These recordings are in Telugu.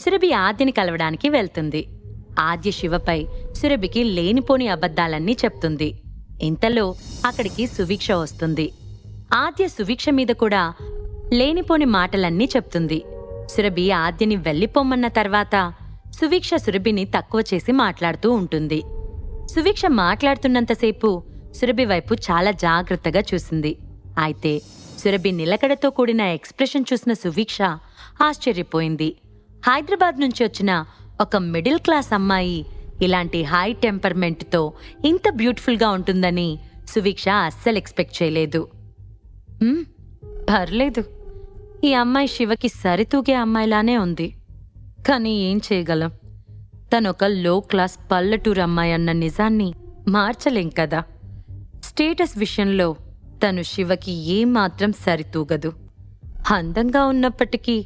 సురభి ఆద్యని కలవడానికి వెళ్తుంది. ఆద్య శివపై సురభికి లేనిపోని అబద్ధాలన్నీ చెప్తుంది. ఇంతలో అక్కడికి సువీక్ష వస్తుంది. ఆద్య సువీక్ష మీద కూడా లేనిపోని మాటలన్నీ చెప్తుంది. సురభి ఆద్యని వెళ్ళిపోమ్మన్న తర్వాత సువీక్ష సురభిని తక్కువ చేసి మాట్లాడుతూ ఉంటుంది. సువీక్ష మాట్లాడుతున్నంతసేపు సురభి వైపు చాలా జాగ్రత్తగా చూసింది. అయితే సురభి నిలకడతో కూడిన ఎక్స్ప్రెషన్ చూసిన సువీక్ష ఆశ్చర్యపోయింది. హైదరాబాద్ నుంచి వచ్చిన ఒక మిడిల్ క్లాస్ అమ్మాయి ఇలాంటి హై టెంపర్మెంట్తో ఇంత బ్యూటిఫుల్గా ఉంటుందని సువీక్ష అస్సలు ఎక్స్పెక్ట్ చేయలేదు. పర్లేదు, ఈ అమ్మాయి శివకి సరితూగే అమ్మాయిలానే ఉంది. కానీ ఏం చేయగలం, తనొక లో క్లాస్ పల్లెటూరు అమ్మాయి అన్న నిజాన్ని మార్చలేం కదా. స్టేటస్ విషయంలో తను శివకి ఏమాత్రం సరితూగదు. అందంగా ఉన్నప్పటికీ,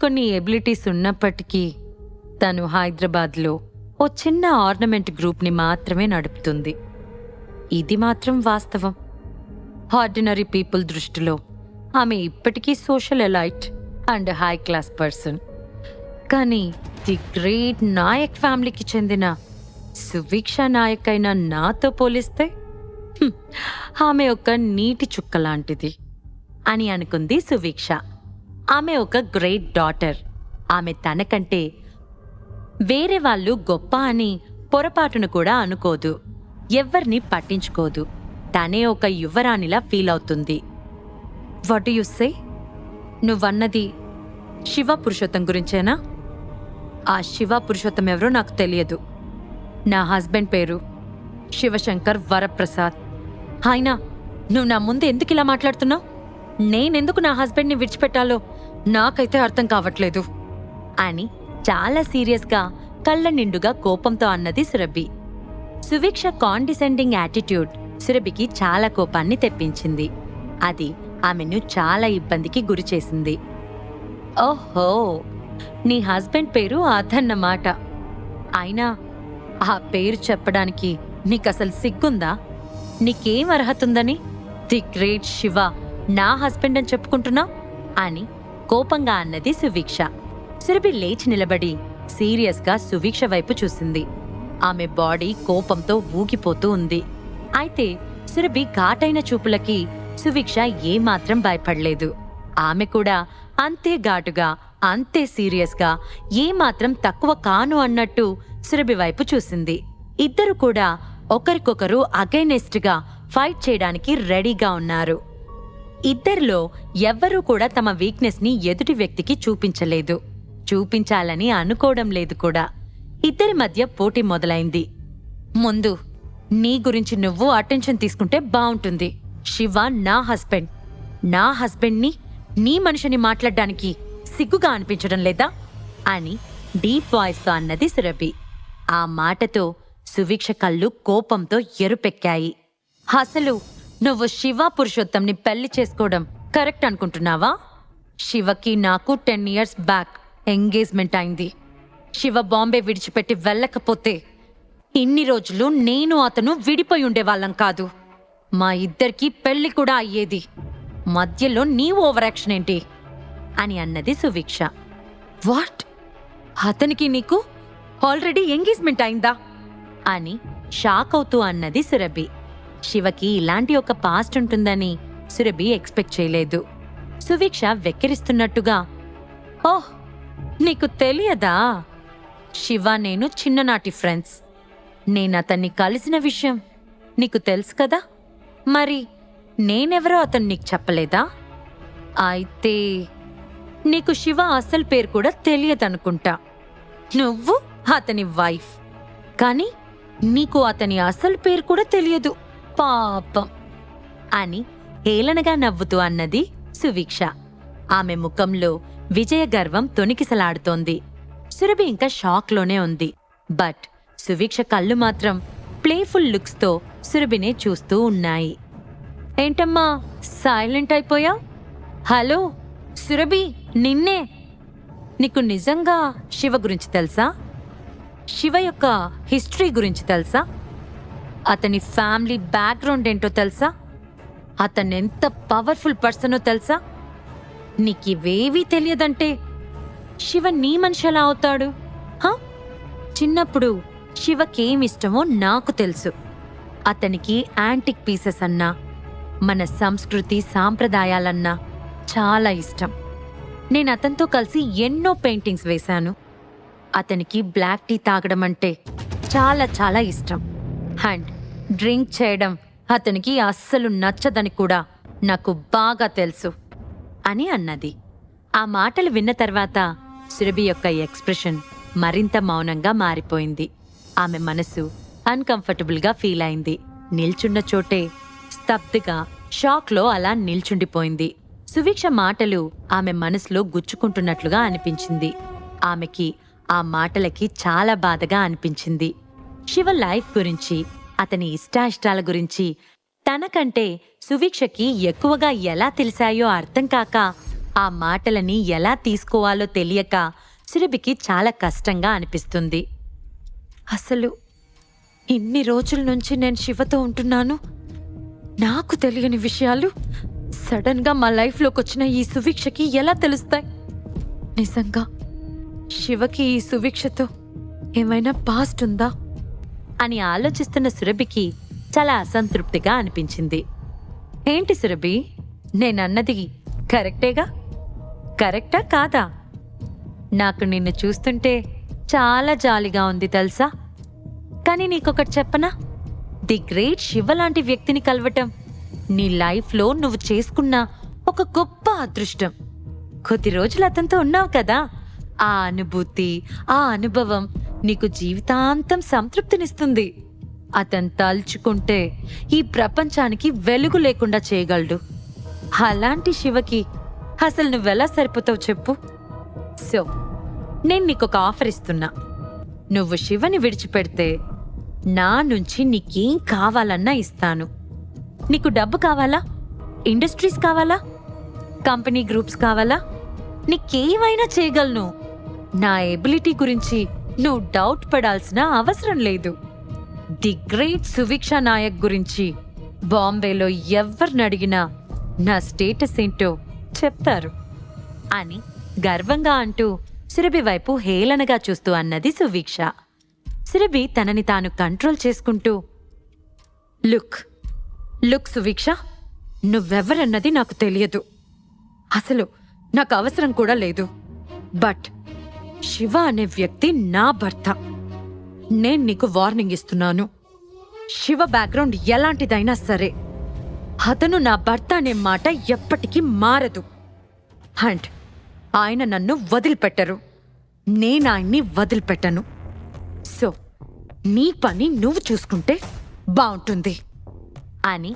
కొన్ని ఎబిలిటీస్ ఉన్నప్పటికీ తను హైదరాబాద్లో ఓ చిన్న ఆర్నమెంట్ గ్రూప్ని మాత్రమే నడుపుతుంది. ఇది మాత్రం వాస్తవం. ఆర్డినరీ పీపుల్ దృష్టిలో ఆమె ఇప్పటికీ social elite and high class person. కానీ ది గ్రేట్ నాయక్ ఫ్యామిలీకి చెందిన సువీక్ష నాయక్ అయిన నాతో పోలిస్తే ఆమె ఒక నీటి చుక్క లాంటిది అని అనుకుంది సువీక్ష. ఆమె ఒక గ్రేట్ డాటర్. ఆమె తనకంటే వేరే వాళ్ళు గొప్ప అని పొరపాటును కూడా అనుకోదు. ఎవ్వర్ని పట్టించుకోదు. తనే ఒక యువరాణిలా ఫీల్ అవుతుంది. What do you say? నువ్వన్నది శివ పురుషోత్తం గురించేనా? ఆ శివ పురుషోత్తం ఎవరో నాకు తెలియదు. నా హస్బెండ్ పేరు శివశంకర్ వరప్రసాద్. అయినా నువ్వు నా ముందు ఎందుకు ఇలా మాట్లాడుతున్నావు? నేనెందుకు నా హస్బెండ్ని విడిచిపెట్టాలో నాకైతే అర్థం కావట్లేదు అని చాలా సీరియస్గా కళ్ళ నిండుగా కోపంతో అన్నది సురభి. సువీక్ష కాండిసెండింగ్ యాటిట్యూడ్ సురభికి చాలా కోపాన్ని తెప్పించింది. అది ఆమెను చాలా ఇబ్బందికి గురిచేసింది. ఓహో, నీ హస్బెండ్ పేరు అదన్నమాట. అయినా ఆ పేరు చెప్పడానికి నీకసలు సిగ్గుందా? నీకేం అర్హతుందని ది గ్రేట్ శివ నా హస్బెండ్ అని చెప్పుకుంటున్నా అని కోపంగా అన్నది సువీక్ష. సురభి లేచి నిలబడి సీరియస్గా సువీక్ష వైపు చూసింది. ఆమె బాడీ కోపంతో ఊగిపోతూ ఉంది. అయితే సురభి ఘాటైన చూపులకి సువీక్ష ఏమాత్రం భయపడలేదు. ఆమె కూడా అంతే ఘాటుగా, అంతే సీరియస్గా, ఏమాత్రం తక్కువ కాను అన్నట్టు సురభి వైపు చూసింది. ఇద్దరు కూడా ఒకరికొకరు అగైనెస్ట్గా ఫైట్ చేయడానికి రెడీగా ఉన్నారు. ఇద్దరిలో ఎవ్వరూ కూడా తమ వీక్నెస్ని ఎదుటి వ్యక్తికి చూపించలేదు. చూపించాలని అనుకోవడం లేదు కూడా. ఇద్దరి మధ్య పోటీ మొదలైంది. ముందు నీ గురించి నువ్వు అటెన్షన్ తీసుకుంటే బావుంటుంది. శివ నా హస్బెండ్. నా హస్బెండ్ని నీ మనిషిని మాట్లాడడానికి సిగ్గుగా అనిపించడం లేదా అని డీప్ వాయిస్తో అన్నది సురభి. ఆ మాటతో సువీక్ష కళ్ళు కోపంతో ఎరుపెక్కాయి. అసలు నువ్వు శివ పురుషోత్తంని పెళ్లి చేసుకోవడం కరెక్ట్ అనుకుంటున్నావా? శివకి నాకు 10 years బ్యాక్ ఎంగేజ్మెంట్ అయింది. శివ బాంబే విడిచిపెట్టి వెళ్ళకపోతే ఇన్ని రోజులు నేను అతను విడిపోయి ఉండేవాళ్ళం కాదు. మా ఇద్దరికి పెళ్లి కూడా అయ్యేది. మధ్యలో నీ ఓవర్ యాక్షన్ ఏంటి అని అన్నది సువీక్ష. వాట్? అతనికి నీకు ఆల్రెడీ ఎంగేజ్మెంట్ అయిందా అని షాక్ అవుతూ అన్నది సురభి. శివకి ఇలాంటి ఒక పాస్ట్ ఉంటుందని సురభి ఎక్స్పెక్ట్ చేయలేదు. సువీక్ష వెక్కిరిస్తున్నట్టుగా, ఓహ్, నీకు తెలియదా? శివ నేను చిన్ననాటి ఫ్రెండ్స్. నేనతన్ని కలిసిన విషయం నీకు తెలుసు కదా. మరి నేనెవరో అతను నీకు చెప్పలేదా? అయితే నీకు శివ అసలు పేరు కూడా తెలియదనుకుంటా. నువ్వు అతని వైఫ్, కానీ నీకు అతని అసలు పేరు కూడా తెలియదు. పాపం అని హేళనగా నవ్వుతూ అన్నది సువీక్ష. ఆమె ముఖంలో విజయ గర్వం తొణికిసలాడుతోంది. సురభి ఇంకా షాక్లోనే ఉంది. బట్ సువీక్ష కళ్ళు మాత్రం ప్లేఫుల్ లుక్స్తో సురభినే చూస్తూ ఉన్నాయి. ఏంటమ్మా సైలెంట్ అయిపోయా? హలో సురభి, నిన్నే. నీకు నిజంగా శివ గురించి తెలుసా? శివ యొక్క హిస్టరీ గురించి తెలుసా? అతని ఫ్యామిలీ బ్యాక్గ్రౌండ్ ఏంటో తెలుసా? అతనెంత పవర్ఫుల్ పర్సనో తెలుసా? నీకివేవీ తెలియదంటే శివ నీ మనిషి ఎలా అవుతాడు? హా? చిన్నప్పుడు శివకేమిష్టమో నాకు తెలుసు. అతనికి యాంటిక్ పీసెస్ అన్నా, మన సంస్కృతి సాంప్రదాయాలన్నా చాలా ఇష్టం. నేను అతనితో కలిసి ఎన్నో పెయింటింగ్స్ వేశాను. అతనికి బ్లాక్ టీ తాగడం అంటే చాలా చాలా ఇష్టం. అండ్ డ్రింక్ చేయడం అతనికి అస్సలు నచ్చదని కూడా నాకు బాగా తెలుసు అని అన్నది. ఆ మాటలు విన్న తర్వాత సురభి యొక్క ఎక్స్ప్రెషన్ మరింత మౌనంగా మారిపోయింది. ఆమె మనసు అన్కంఫర్టబుల్గా ఫీల్ అయింది. నిల్చున్న చోటే స్తబ్దుగా షాక్లో అలా నిల్చుండిపోయింది. సువీక్ష మాటలు ఆమె మనసులో గుచ్చుకుంటున్నట్లుగా అనిపించింది. ఆమెకి ఆ మాటలకి చాలా బాధగా అనిపించింది. శివ లైఫ్ గురించి, అతని ఇష్టాయిష్టాల గురించి తనకంటే సువీక్షకి ఎక్కువగా ఎలా తెలిసాయో అర్థం కాక, ఆ మాటలని ఎలా తీసుకోవాలో తెలియక సురభికి చాలా కష్టంగా అనిపిస్తుంది. అసలు ఇన్ని రోజుల నుంచి నేను శివతో ఉంటున్నాను. నాకు తెలియని విషయాలు సడన్గా మా లైఫ్లోకి వచ్చిన ఈ సువీక్షకి ఎలా తెలుస్తాయి? నిజంగా శివకి ఈ సువీక్షతో ఏమైనా పాస్ట్ ఉందా అని ఆలోచిస్తున్న సురభికి చాలా అసంతృప్తిగా అనిపించింది. ఏంటి సురభి, నేనన్నది కరెక్టేగా? కరెక్టా కాదా? నాకు నిన్ను చూస్తుంటే చాలా జాలిగా ఉంది తెలుసా. కానీ నీకొకటి చెప్పనా? ది గ్రేట్ శివ లాంటి వ్యక్తిని కలవటం నీ లైఫ్లో నువ్వు చేసుకున్న ఒక గొప్ప అదృష్టం. కొద్ది రోజులు అతనితో ఉన్నావు కదా, ఆ అనుభూతి, ఆ అనుభవం నీకు జీవితాంతం సంతృప్తినిస్తుంది. అతను తలుచుకుంటే ఈ ప్రపంచానికి వెలుగు లేకుండా చేయగలడు. అలాంటి శివకి అసలు నువ్వెలా సరిపోతావు చెప్పు? సో నేను నీకొక ఆఫర్ ఇస్తున్నా. నువ్వు శివని విడిచిపెడితే నా నుంచి నీకేం కావాలన్నా ఇస్తాను. నీకు డబ్బు కావాలా? ఇండస్ట్రీస్ కావాలా? కంపెనీ గ్రూప్స్ కావాలా? నీకేమైనా చేయగలను. నా ఎబిలిటీ గురించి నువ్వు డౌట్ పడాల్సిన అవసరం లేదు. ది గ్రేట్ సువీక్ష నాయక్ గురించి బాంబేలో ఎవరిని అడిగినా నా స్టేటస్ ఏంటో చెప్తారు అని గర్వంగా అంటూ సురభి వైపు హేళనగా చూస్తూ అన్నది సువీక్ష. సురభి తనని తాను కంట్రోల్ చేసుకుంటూ, లుక్ సువీక్ష, నువ్వెవరన్నది నాకు తెలియదు. అసలు నాకు అవసరం కూడా లేదు. బట్ శివ అనే వ్యక్తి నా భర్త. నేను నీకు వార్నింగ్ ఇస్తున్నాను. శివ బ్యాక్గ్రౌండ్ ఎలాంటిదైనా సరే అతను నా భర్త అనే మాట ఎప్పటికీ మారదు. అండ్ ఆయన నన్ను వదిలిపెట్టరు, నేను ఆయన్ని వదిలిపెట్టను. సో నీ పని నువ్వు చూసుకుంటే బావుంటుంది అని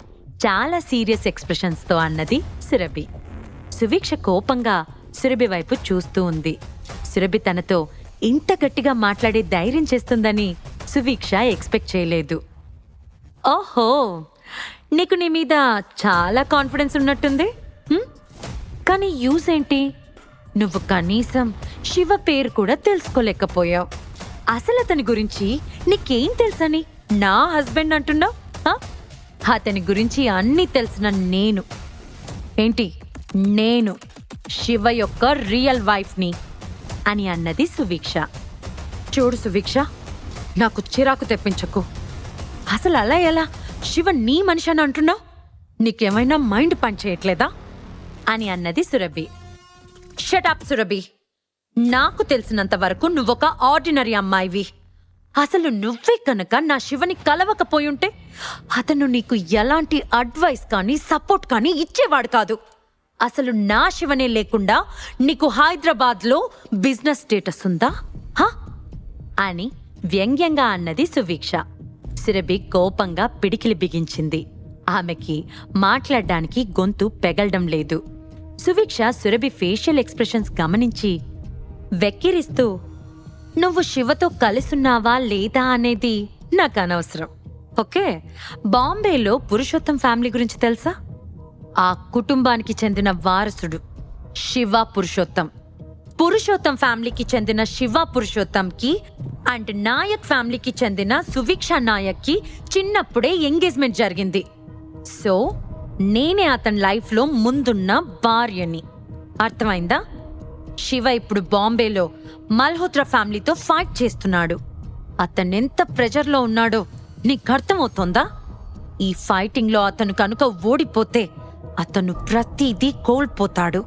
చాలా సీరియస్ ఎక్స్ప్రెషన్స్తో అన్నది సురభి. సువీక్ష కోపంగా సురభి వైపు చూస్తూ ఉంది. సురభి తనతో ఇంత గట్టిగా మాట్లాడే ధైర్యం చేస్తుందని సువీక్ష ఎక్స్పెక్ట్ చేయలేదు. ఓహో, నీకు నీ మీద చాలా కాన్ఫిడెన్స్ ఉన్నట్టుంది. కానీ యూస్ ఏంటి? నువ్వు కనీసం శివ పేరు కూడా తెలుసుకోలేకపోయావు. అసలు అతని గురించి నీకేం తెలుసని నా హస్బెండ్ అంటున్నావు? అతని గురించి అన్నీ తెలిసిన నేను శివ యొక్క రియల్ వైఫ్ని అని అన్నది సువీక్ష. చూడు సువీక్ష, నాకు చిరాకు తెప్పించకు. అసలు అలా ఎలా శివ నీ మనిషి అని అంటున్నావు? నీకేమైనా మైండ్ పనిచేయట్లేదా అని అన్నది సురభి. షటప్ సురభి, నాకు తెలిసినంత వరకు నువ్వొక ఆర్డినరీ అమ్మాయివి. అసలు నువ్వే కనుక నా శివని కలవకపోయుంటే అతను నీకు ఎలాంటి అడ్వైస్ కానీ సపోర్ట్ కానీ ఇచ్చేవాడు కాదు. అసలు నా శివనే లేకుండా నీకు హైదరాబాద్లో బిజినెస్ స్టేటస్ ఉందా అని వ్యంగ్యంగా అన్నది సువీక్ష. సురభి కోపంగా పిడికిలి బిగించింది. ఆమెకి మాట్లాడడానికి గొంతు పెగలడం లేదు. సువీక్ష సురభి ఫేషియల్ ఎక్స్ప్రెషన్స్ గమనించి వెక్కిరిస్తూ, నువ్వు శివతో కలిసున్నావా లేదా అనేది నాకు అనవసరం. ఓకే, బాంబేలో పురుషోత్తం ఫ్యామిలీ గురించి తెలుసా? ఆ కుటుంబానికి చెందిన వారసుడు శివ పురుషోత్తం. పురుషోత్తం ఫ్యామిలీకి చెందిన శివ పురుషోత్తంకి అండ్ నాయక్ ఫ్యామిలీకి చెందిన సువీక్ష నాయక్కి చిన్నప్పుడే ఎంగేజ్మెంట్ జరిగింది. సో నేనే అతని లైఫ్లో ముందున్న భార్యని. అర్థమైందా? శివ ఇప్పుడు బాంబేలో మల్హోత్రా ఫ్యామిలీతో ఫైట్ చేస్తున్నాడు. అతనెంత ప్రెజర్లో ఉన్నాడో నీకు అర్థమవుతోందా? ఈ ఫైటింగ్లో అతను కనుక ఓడిపోతే అతను ప్రతిదీ కోల్పోతాడు.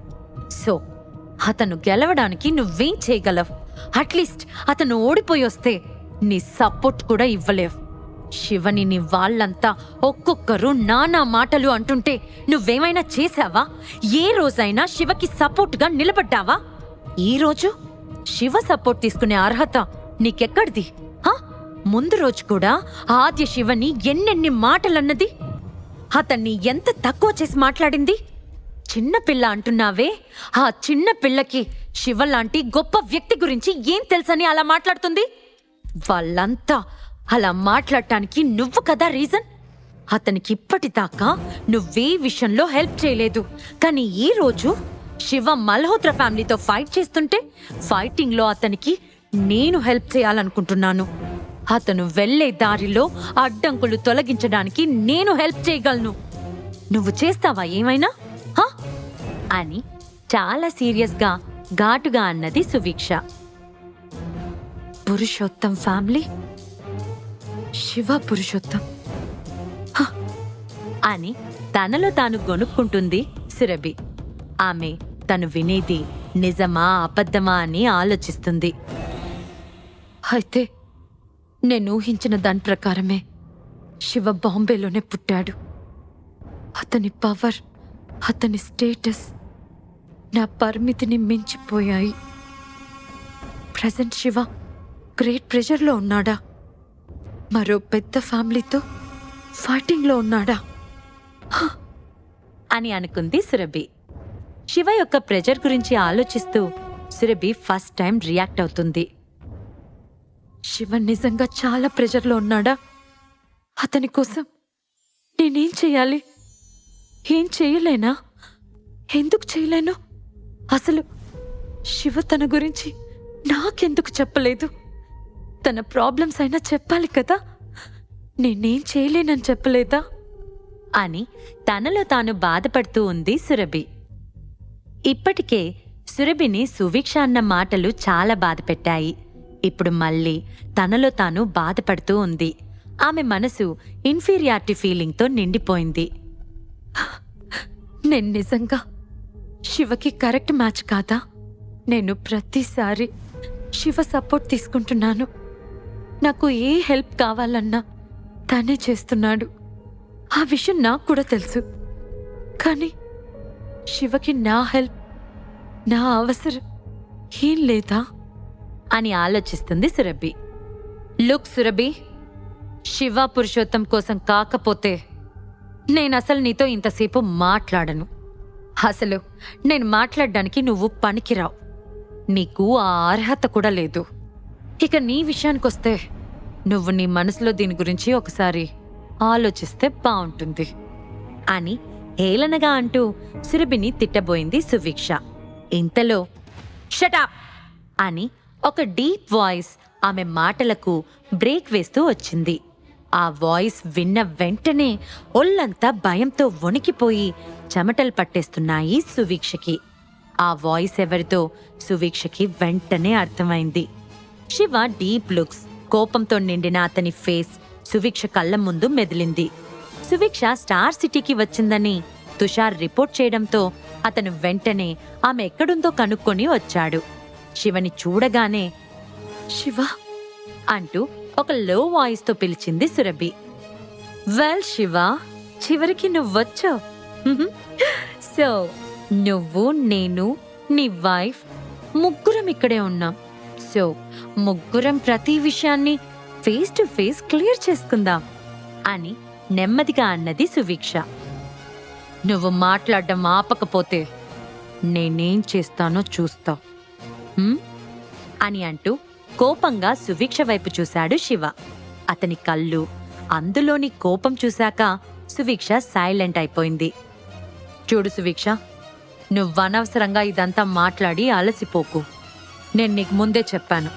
సో అతను గెలవడానికి నువ్వేం చేయగలవు? అట్లీస్ట్ అతను ఓడిపోయి వస్తే నీ సపోర్ట్ కూడా ఇవ్వలేవు. శివని నీ వాళ్ళంతా ఒక్కొక్కరు నానా మాటలు అంటుంటే నువ్వేమైనా చేశావా? ఏ రోజైనా శివకి సపోర్ట్గా నిలబడ్డావా? ఈరోజు శివ సపోర్ట్ తీసుకునే అర్హత నీకెక్కడిది? ముందు రోజు కూడా ఆద్య శివని ఎన్నెన్ని మాటలన్నది, అతన్ని ఎంత తక్కువ చేసి మాట్లాడింది. చిన్నపిల్ల అంటున్నావే, ఆ చిన్న పిల్లకి శివ లాంటి గొప్ప వ్యక్తి గురించి ఏం తెలుసని అలా మాట్లాడుతుంది? వాళ్ళంతా అలా మాట్లాడటానికి నువ్వు కదా రీజన్. అతనికి ఇప్పటిదాకా నువ్వే విషయంలో హెల్ప్ చేయలేదు, కానీ ఈ రోజు శివ మల్హోత్రా ఫ్యామిలీతో ఫైట్ చేస్తుంటే ఫైటింగ్లో అతనికి నేను హెల్ప్ చేయాలనుకుంటున్నాను. అతను వెళ్లే దారిలో అడ్డంకులు తొలగించడానికి నేను హెల్ప్ చేయగలను. నువ్వు చేస్తావా ఏమైనా? అని చాలా సీరియస్గా ఘాటుగా అన్నది సువీక్ష. పురుషోత్తం ఫ్యామిలీ, శివ పురుషోత్తం అని తనలో తాను గొనుక్కుంటుంది సురభి. ఆమె తను వినేది నిజమా అబద్ధమా అని ఆలోచిస్తుంది. అయితే నేను ఊహించిన దాని ప్రకారమే శివ బాంబేలోనే పుట్టాడు. అతని పవర్, అతని స్టేటస్ నా పరిమితిని మించిపోయాయి. ప్రెజెంట్ శివ గ్రేట్ ప్రెషర్లో ఉన్నాడా? మరో పెద్ద ఫ్యామిలీతో ఫైటింగ్లో ఉన్నాడా అని అనుకుంది సురభి. శివ యొక్క ప్రెజర్ గురించి ఆలోచిస్తూ సురభి ఫస్ట్ టైం రియాక్ట్ అవుతుంది. శివ నిజంగా చాలా ప్రెజర్లో ఉన్నాడా? అతని కోసం నేనేం చెయ్యాలి? ఏం చేయలేనా? ఎందుకు చేయలేను? అసలు శివ తన గురించి నాకెందుకు చెప్పలేదు? తన ప్రాబ్లమ్స్ అయినా చెప్పాలి కదా. నేనేం చేయలేనని చెప్పలేదా అని తనలో తాను బాధపడుతూ ఉంది సురభి. ఇప్పటికే సురభిని సువీక్ష అన్న మాటలు చాలా బాధపెట్టాయి. ఇప్పుడు మళ్ళీ తనలో తాను బాధపడుతూ ఉంది. ఆమె మనసు ఇన్ఫీరియారిటీ ఫీలింగ్తో నిండిపోయింది. నేను నిజంగా శివకి కరెక్ట్ మ్యాచ్ కాదా? నేను ప్రతిసారి శివ సపోర్ట్ తీసుకుంటున్నాను. నాకు ఏ హెల్ప్ కావాలన్నా తనే చేస్తున్నాడు. ఆ విషయం నాకు కూడా తెలుసు. కానీ శివకి నా హెల్ప్, నా అవసరం ఏం లేదా అని ఆలోచిస్తుంది సురభి. లుక్ సురభి, శివ పురుషోత్తం కోసం కాకపోతే నేనసలు నీతో ఇంతసేపు మాట్లాడను. అసలు నేను మాట్లాడడానికి నువ్వు పనికిరావు. నీకు ఆ అర్హత కూడా లేదు. ఇక నీ విషయానికొస్తే నువ్వు నీ మనసులో దీని గురించి ఒకసారి ఆలోచిస్తే బావుంటుంది అని హేళనగా అంటూ సురభిని తిట్టబోయింది సువీక్ష. ఇంతలో షటప్ అని ఒక డీప్ వాయిస్ ఆమె మాటలకు బ్రేక్ వేస్తూ వచ్చింది. ఆ వాయిస్ విన్న వెంటనే ఒళ్ళంతా భయంతో వణికిపోయి చెమటలు పట్టేస్తున్నాయి సువీక్షకి. ఆ వాయిస్ ఎవరితో సువీక్షకి వెంటనే అర్థమైంది. శివ డీప్ లుక్స్, కోపంతో నిండిన అతని ఫేస్ సువీక్ష కళ్ళ ముందు మెదిలింది. సువీక్ష స్టార్ సిటీకి వచ్చిందని తుషార్ రిపోర్ట్ చేయడంతో అతను వెంటనే ఆమె ఎక్కడుందో కనుక్కొని వచ్చాడు. శివని చూడగానే శివ అంటూ ఒక లో వాయిస్తో పిలిచింది సురభి. వెల్ శివ, చివరికి నువ్వొచ్చావు. సో నువ్వు, నేను, నీ వైఫ్ ముగ్గురం ఇక్కడే ఉన్నాం. సో ముగ్గురం ప్రతి విషయాన్ని ఫేస్ టు ఫేస్ క్లియర్ చేసుకుందాం అని నెమ్మదిగా అన్నది సువీక్ష. నువ్వు మాట్లాడడం ఆపకపోతే నేనేం చేస్తానో చూస్తావు అని అంటూ కోపంగా సువీక్ష వైపు చూశాడు శివ. అతని కళ్ళు, అందులోని కోపం చూశాక సువీక్ష సైలెంట్ అయిపోయింది. చూడు సువీక్ష, నువ్వనవసరంగా ఇదంతా మాట్లాడి అలసిపోకు. నేను నీకు ముందే చెప్పాను,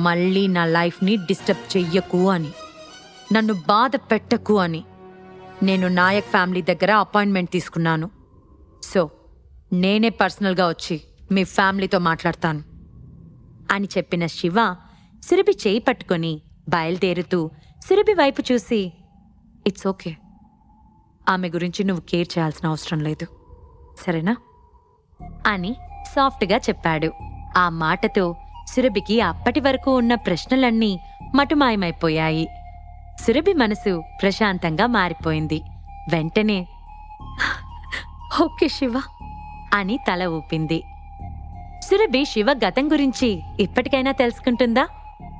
మళ్ళీ నా లైఫ్ని డిస్టర్బ్ చెయ్యకు అని, నన్ను బాధ పెట్టకు అని. నేను నాయక్ ఫ్యామిలీ దగ్గర అపాయింట్మెంట్ తీసుకున్నాను. సో నేనే పర్సనల్గా వచ్చి మీ ఫ్యామిలీతో మాట్లాడతాను అని చెప్పిన శివ సురభి చేయి పట్టుకొని బయలుదేరుతూ సురభి వైపు చూసి, ఇట్స్ ఓకే, ఆమె గురించి నువ్వు కేర్ చేయాల్సిన అవసరం లేదు, సరేనా అని సాఫ్ట్గా చెప్పాడు. ఆ మాటతో సురభికి అప్పటి వరకు ఉన్న ప్రశ్నలన్నీ మటుమాయమైపోయాయి. సురభి మనసు ప్రశాంతంగా మారిపోయింది. వెంటనే ఓకే శివ అని తల ఊపింది. సురభి శివ గతం గురించి ఇప్పటికైనా తెలుసుకుంటుందా?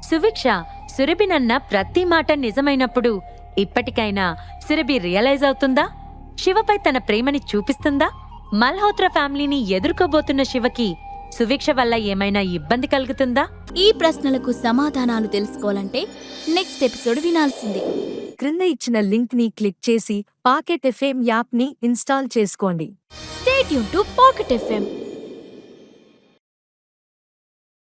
సువిక్ష సురభినన్న ప్రతి మాట నిజమైనప్పుడు ఇప్పటికైనా సురభి రియలైజ్ అవుతుందా? శివపై తన ప్రేమని చూపిస్తుందా? మల్హోత్రా ఫ్యామిలీని ఎదుర్కోబోతున్న శివకి సువిక్ష వల్ల ఏమైనా ఇబ్బంది కలుగుతుందా? ఈ ప్రశ్నలకు సమాధానాలు తెలుసుకోవాలంటే నెక్స్ట్ ఎపిసోడ్ వినాల్సిందే. క్రింద ఇచ్చిన లింక్ ని క్లిక్ చేసి పాకెట్ ఎఫ్ఎం యాప్ ని ఇన్స్టాల్ చేసుకోండి. Stay tune to pocket FM.